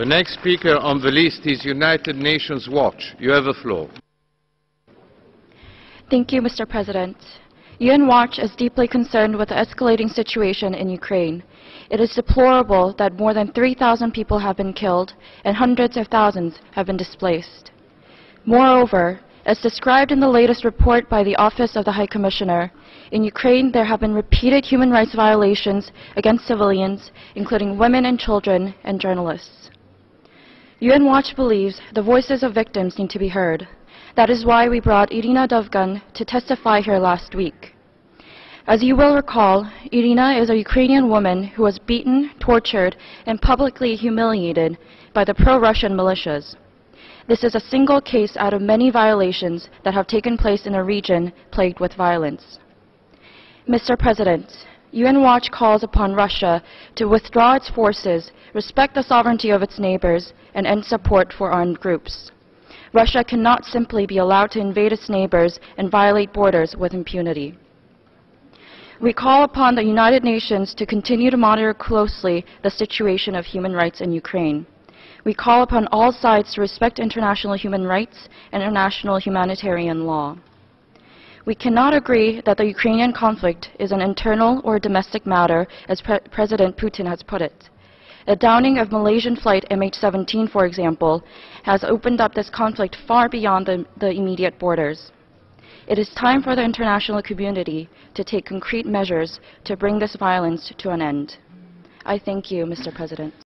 The next speaker on the list is United Nations Watch. You have the floor. Thank you, Mr. President. UN Watch is deeply concerned with the escalating situation in Ukraine. It is deplorable that more than 3,000 people have been killed and hundreds of thousands have been displaced. Moreover, as described in the latest report by the Office of the High Commissioner, in Ukraine there have been repeated human rights violations against civilians, including women and children and journalists. UN Watch believes the voices of victims need to be heard. That is why we brought Irina Dovgan to testify here last week. As you will recall, Irina is a Ukrainian woman who was beaten, tortured, and publicly humiliated by the pro-Russian militias. This is a single case out of many violations that have taken place in a region plagued with violence. Mr. President, UN Watch calls upon Russia to withdraw its forces, respect the sovereignty of its neighbors, and end support for armed groups. Russia cannot simply be allowed to invade its neighbors and violate borders with impunity. We call upon the United Nations to continue to monitor closely the situation of human rights in Ukraine. We call upon all sides to respect international human rights and international humanitarian law. We cannot agree that the Ukrainian conflict is an internal or domestic matter, as President Putin has put it. The downing of Malaysian flight MH17, for example, has opened up this conflict far beyond the immediate borders. It is time for the international community to take concrete measures to bring this violence to an end. I thank you, Mr. President.